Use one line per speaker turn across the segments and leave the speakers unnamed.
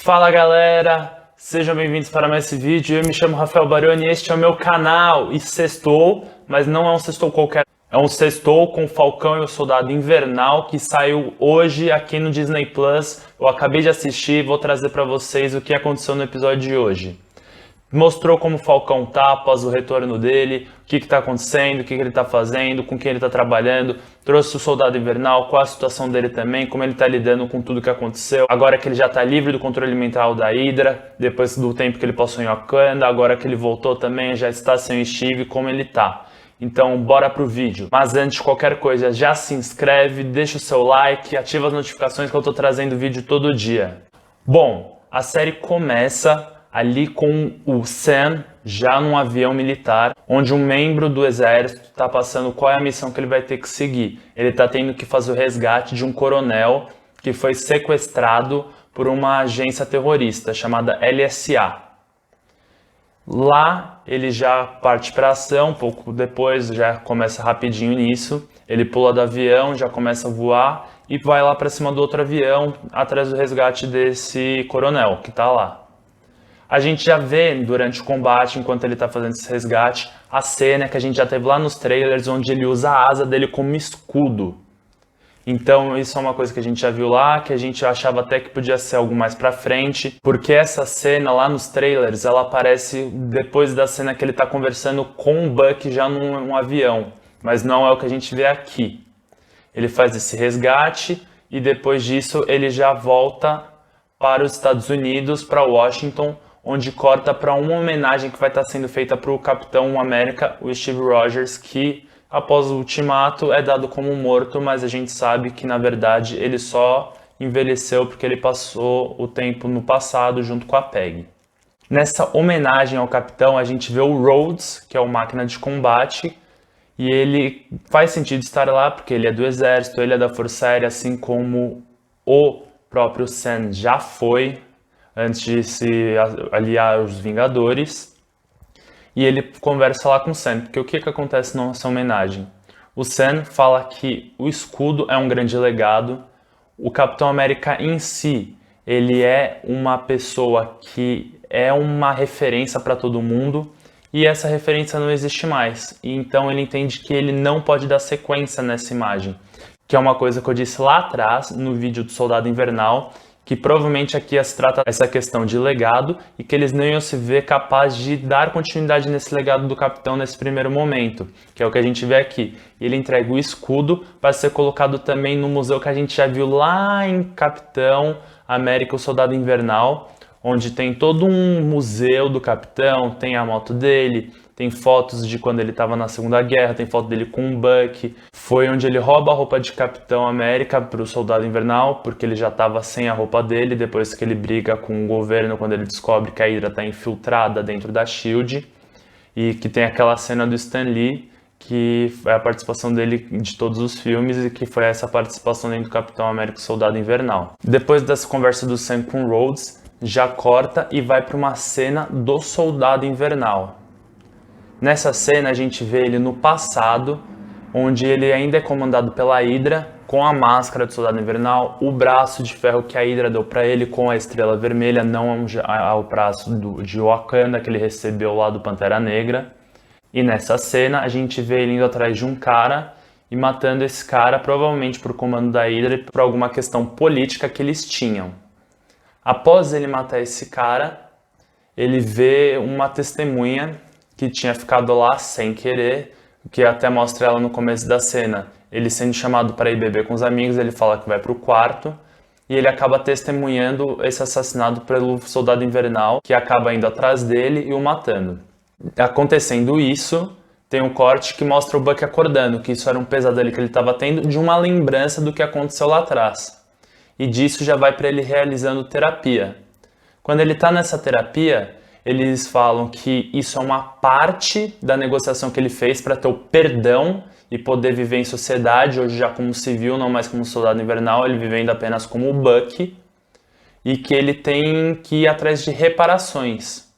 Fala galera, sejam bem-vindos para mais esse vídeo. Eu me chamo Rafael Baroni e este é o meu canal. E sextou, mas não é um sextou qualquer. É um sextou com o Falcão e o Soldado Invernal que saiu hoje aqui no Disney Plus. Eu acabei de assistir e vou trazer para vocês o que aconteceu no episódio de hoje. Mostrou como o Falcão tá após o retorno dele, o que está acontecendo, o que ele está fazendo, com quem ele está trabalhando. Trouxe o Soldado Invernal, qual a situação dele também, como ele está lidando com tudo que aconteceu. Agora que ele já está livre do controle mental da Hydra, depois do tempo que ele passou em Wakanda, agora que ele voltou também, já está sem o Steve, como ele tá. Então bora pro vídeo. Mas antes de qualquer coisa, já se inscreve, deixa o seu like, ativa as notificações que eu estou trazendo vídeo todo dia. Bom, a série começa ali com o Sam já num avião militar, onde um membro do exército está passando qual é a missão que ele vai ter que seguir. Ele está tendo que fazer o resgate de um coronel que foi sequestrado por uma agência terrorista chamada LSA. Lá ele já parte para ação, um pouco depois já começa rapidinho nisso. Ele pula do avião, já começa a voar e vai lá para cima do outro avião atrás do resgate desse coronel que está lá. A gente já vê durante o combate, enquanto ele está fazendo esse resgate, a cena que a gente já teve lá nos trailers, onde ele usa a asa dele como escudo. Então isso é uma coisa que a gente já viu lá, que a gente achava até que podia ser algo mais pra frente, porque essa cena lá nos trailers, ela aparece depois da cena que ele está conversando com o Bucky já num avião, mas não é o que a gente vê aqui. Ele faz esse resgate e depois disso ele já volta para os Estados Unidos, para Washington, onde corta para uma homenagem que vai estar sendo feita para o Capitão América, o Steve Rogers, que após o ultimato é dado como morto, mas a gente sabe que na verdade ele só envelheceu porque ele passou o tempo no passado junto com a Peggy. Nessa homenagem ao Capitão a gente vê o Rhodes, que é o máquina de combate, e ele faz sentido estar lá porque ele é do exército, ele é da Força Aérea, assim como o próprio Sam já foi antes de se aliar aos Vingadores, e ele conversa lá com o Sam, porque o que acontece nessa homenagem? O Sam fala que o escudo é um grande legado, o Capitão América em si, ele é uma pessoa que é uma referência para todo mundo, e essa referência não existe mais, e então ele entende que ele não pode dar sequência nessa imagem, que é uma coisa que eu disse lá atrás, no vídeo do Soldado Invernal, que provavelmente aqui se trata essa questão de legado e que eles não iam se ver capazes de dar continuidade nesse legado do Capitão nesse primeiro momento, que é o que a gente vê aqui. Ele entrega o escudo para ser colocado também no museu que a gente já viu lá em Capitão América, o Soldado Invernal, onde tem todo um museu do Capitão, tem a moto dele, tem fotos de quando ele estava na Segunda Guerra, tem foto dele com o Bucky. Foi onde ele rouba a roupa de Capitão América para o Soldado Invernal, porque ele já estava sem a roupa dele, depois que ele briga com o governo, quando ele descobre que a Hydra está infiltrada dentro da SHIELD, e que tem aquela cena do Stan Lee, que é a participação dele de todos os filmes, e que foi essa participação dentro do Capitão América e Soldado Invernal. Depois dessa conversa do Sam com Rhodes, já corta e vai para uma cena do Soldado Invernal. Nessa cena a gente vê ele no passado, onde ele ainda é comandado pela Hydra, com a máscara do Soldado Invernal, o braço de ferro que a Hydra deu para ele com a Estrela Vermelha, não ao braço de Wakanda que ele recebeu lá do Pantera Negra. E nessa cena a gente vê ele indo atrás de um cara e matando esse cara, provavelmente por comando da Hydra e por alguma questão política que eles tinham. Após ele matar esse cara, ele vê uma testemunha que tinha ficado lá sem querer, que até mostra ela no começo da cena. Ele sendo chamado para ir beber com os amigos, ele fala que vai para o quarto, e ele acaba testemunhando esse assassinato pelo Soldado Invernal, que acaba indo atrás dele e o matando. Acontecendo isso, tem um corte que mostra o Bucky acordando, que isso era um pesadelo que ele estava tendo, de uma lembrança do que aconteceu lá atrás. E disso já vai para ele realizando terapia. Quando ele está nessa terapia, eles falam que isso é uma parte da negociação que ele fez para ter o perdão e poder viver em sociedade, hoje já como civil, não mais como soldado invernal, ele vivendo apenas como o Bucky, e que ele tem que ir atrás de reparações.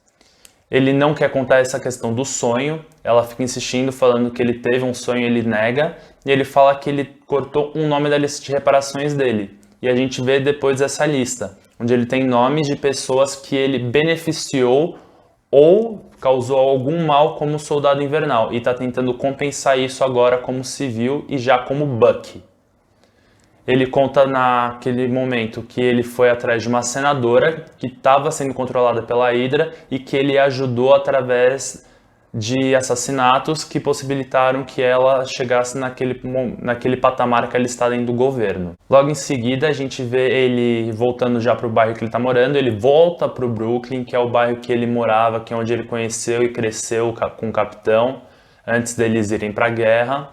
Ele não quer contar essa questão do sonho, ela fica insistindo, falando que ele teve um sonho, ele nega, e ele fala que ele cortou um nome da lista de reparações dele. e a gente vê depois essa lista, onde ele tem nomes de pessoas que ele beneficiou ou causou algum mal como soldado invernal, e está tentando compensar isso agora como civil e já como Bucky. Ele conta naquele momento que ele foi atrás de uma senadora que estava sendo controlada pela Hydra e que ele ajudou através de assassinatos que possibilitaram que ela chegasse naquele patamar que ela está dentro do governo. Logo em seguida, a gente vê ele voltando já para o bairro que ele está morando. Ele volta para o Brooklyn, que é o bairro que ele morava, que é onde ele conheceu e cresceu com o Capitão, antes deles irem para a guerra.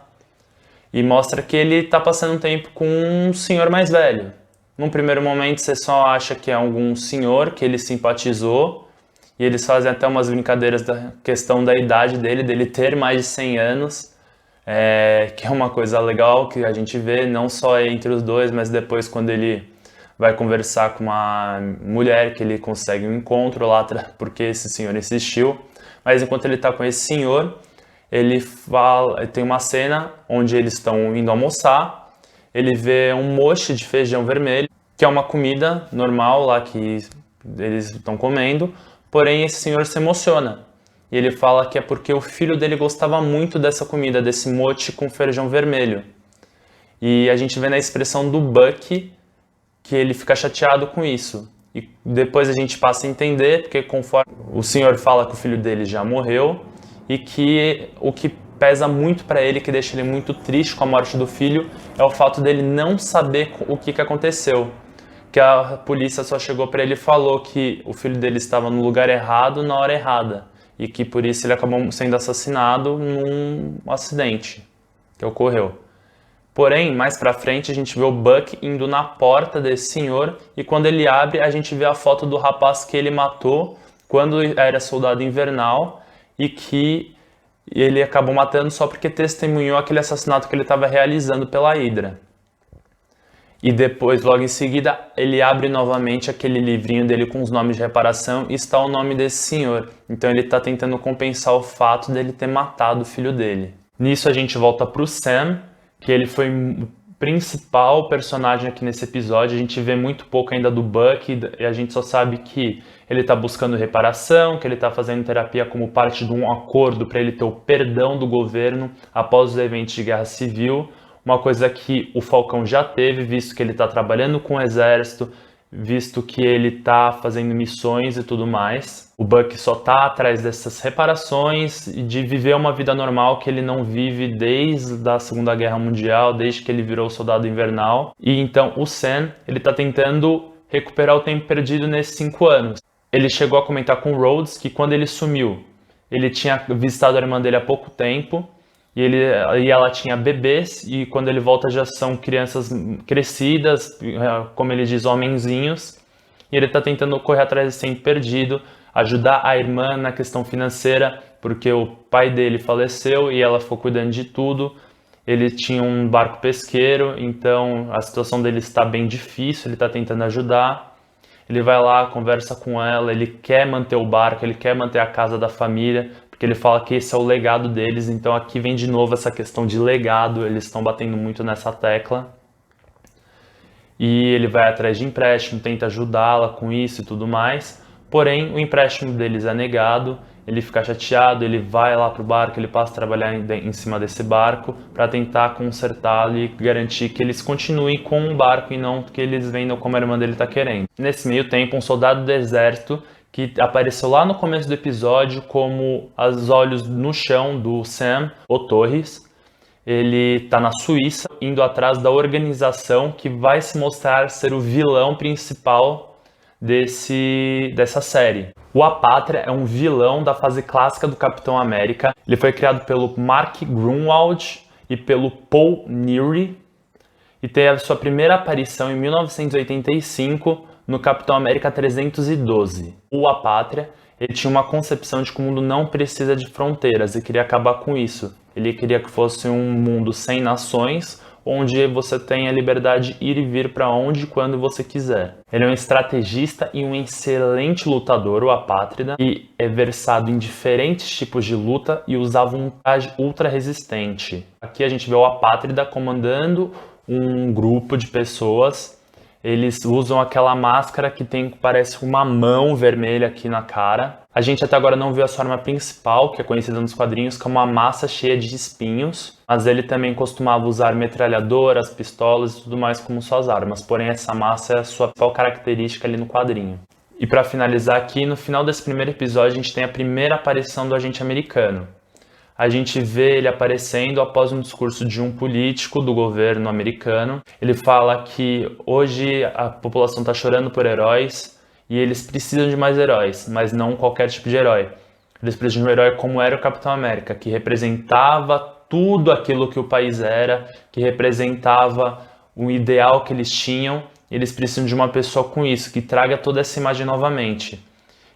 E mostra que ele está passando um tempo com um senhor mais velho. Num primeiro momento você só acha que é algum senhor que ele simpatizou, e eles fazem até umas brincadeiras da questão da idade dele ter mais de 100 anos, que é uma coisa legal que a gente vê, não só entre os dois, mas depois quando ele vai conversar com uma mulher, que ele consegue um encontro lá, porque esse senhor insistiu. Mas enquanto ele está com esse senhor, tem uma cena onde eles estão indo almoçar, ele vê um moche de feijão vermelho, que é uma comida normal lá que eles estão comendo, porém esse senhor se emociona. E ele fala que é porque o filho dele gostava muito dessa comida, desse moche com feijão vermelho. E a gente vê na expressão do Bucky que ele fica chateado com isso. E depois a gente passa a entender, porque conforme o senhor fala que o filho dele já morreu, e que o que pesa muito para ele, que deixa ele muito triste com a morte do filho, é o fato dele não saber o que aconteceu. Que a polícia só chegou para ele e falou que o filho dele estava no lugar errado na hora errada, e que por isso ele acabou sendo assassinado num acidente que ocorreu. Porém, mais pra frente a gente vê o Buck indo na porta desse senhor, e quando ele abre a gente vê a foto do rapaz que ele matou quando era soldado invernal, e que ele acabou matando só porque testemunhou aquele assassinato que ele estava realizando pela Hydra. E depois, logo em seguida, ele abre novamente aquele livrinho dele com os nomes de reparação e está o nome desse senhor. Então ele está tentando compensar o fato dele ter matado o filho dele. Nisso a gente volta para o Sam, que ele foi o principal personagem aqui nesse episódio. A gente vê muito pouco ainda do Bucky e a gente só sabe que ele está buscando reparação, que ele está fazendo terapia como parte de um acordo para ele ter o perdão do governo após os eventos de guerra civil. Uma coisa que o Falcão já teve, visto que ele está trabalhando com o exército, visto que ele está fazendo missões e tudo mais. O Bucky só está atrás dessas reparações e de viver uma vida normal que ele não vive desde a Segunda Guerra Mundial, desde que ele virou soldado invernal. E então o Sam, ele está tentando recuperar o tempo perdido nesses 5 anos. Ele chegou a comentar com o Rhodes que quando ele sumiu, ele tinha visitado a irmã dele há pouco tempo, e ela tinha bebês, e quando ele volta já são crianças crescidas, como ele diz, homenzinhos, e ele está tentando correr atrás desse tempo perdido, ajudar a irmã na questão financeira, porque o pai dele faleceu e ela ficou cuidando de tudo. Ele tinha um barco pesqueiro, então a situação dele está bem difícil, ele está tentando ajudar. Ele vai lá, conversa com ela, ele quer manter o barco, ele quer manter a casa da família, porque ele fala que esse é o legado deles. Então aqui vem de novo essa questão de legado, eles estão batendo muito nessa tecla. E ele vai atrás de empréstimo, tenta ajudá-la com isso e tudo mais. Porém, o empréstimo deles é negado, ele fica chateado, ele vai lá para o barco, ele passa a trabalhar em cima desse barco para tentar consertá-lo e garantir que eles continuem com o barco e não que eles vendam como a irmã dele está querendo. Nesse meio tempo, um soldado do exército que apareceu lá no começo do episódio como os olhos no chão do Sam, o Torres, ele está na Suíça, indo atrás da organização que vai se mostrar ser o vilão principal dessa série. O Apátria é um vilão da fase clássica do Capitão América. Ele foi criado pelo Mark Gruenwald e pelo Paul Neary e teve a sua primeira aparição em 1985 no Capitão América 312. O Apátria, ele tinha uma concepção de que o mundo não precisa de fronteiras e queria acabar com isso. Ele queria que fosse um mundo sem nações, onde você tem a liberdade de ir e vir para onde e quando você quiser. Ele é um estrategista e um excelente lutador, o Apátrida, e é versado em diferentes tipos de luta e usava um traje ultra resistente. Aqui a gente vê o Apátrida comandando um grupo de pessoas Eles usam aquela máscara que parece uma mão vermelha aqui na cara. A gente até agora não viu a sua arma principal, que é conhecida nos quadrinhos como uma massa cheia de espinhos, mas ele também costumava usar metralhadoras, pistolas e tudo mais como suas armas, porém essa massa é a sua principal característica ali no quadrinho. E para finalizar aqui, no final desse primeiro episódio a gente tem a primeira aparição do agente americano. A gente vê ele aparecendo após um discurso de um político do governo americano. Ele fala que hoje a população está chorando por heróis e eles precisam de mais heróis, mas não qualquer tipo de herói. Eles precisam de um herói como era o Capitão América, que representava tudo aquilo que o país era, que representava o ideal que eles tinham. Eles precisam de uma pessoa com isso, que traga toda essa imagem novamente.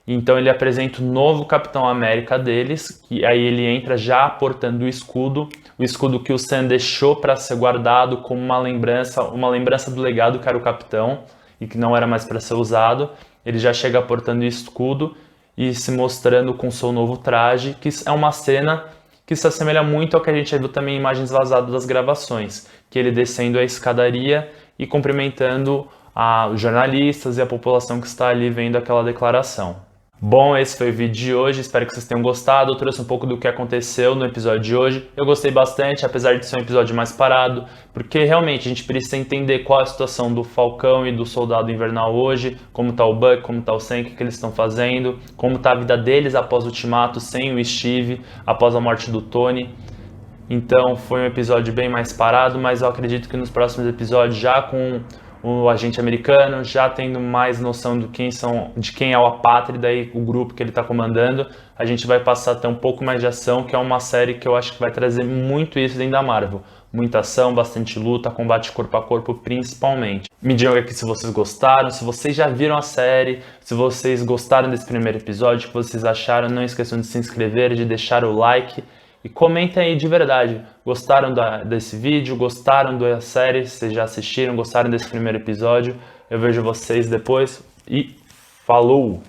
Então ele apresenta o novo Capitão América deles, e aí ele entra já portando o escudo que o Sam deixou para ser guardado como uma lembrança do legado que era o Capitão e que não era mais para ser usado. Ele já chega portando o escudo e se mostrando com seu novo traje, que é uma cena que se assemelha muito ao que a gente viu também em imagens vazadas das gravações, que ele descendo a escadaria e cumprimentando os jornalistas e a população que está ali vendo aquela declaração. Bom, esse foi o vídeo de hoje, espero que vocês tenham gostado. Eu trouxe um pouco do que aconteceu no episódio de hoje. Eu gostei bastante, apesar de ser um episódio mais parado, porque realmente a gente precisa entender qual é a situação do Falcão e do Soldado Invernal hoje, como tá o Buck, como tá o Sam, o que eles estão fazendo, como tá a vida deles após o Ultimato, sem o Steve, após a morte do Tony. Então foi um episódio bem mais parado, mas eu acredito que nos próximos episódios, já com o agente americano, já tendo mais noção de quem é o Apátrida e o grupo que ele está comandando, a gente vai passar a ter um pouco mais de ação, que é uma série que eu acho que vai trazer muito isso dentro da Marvel. Muita ação, bastante luta, combate corpo a corpo principalmente. Me digam aqui se vocês gostaram, se vocês já viram a série, se vocês gostaram desse primeiro episódio, o que vocês acharam. Não esqueçam de se inscrever, de deixar o like. E comentem aí de verdade, gostaram desse vídeo, gostaram da série, se já assistiram, gostaram desse primeiro episódio. Eu vejo vocês depois e falou!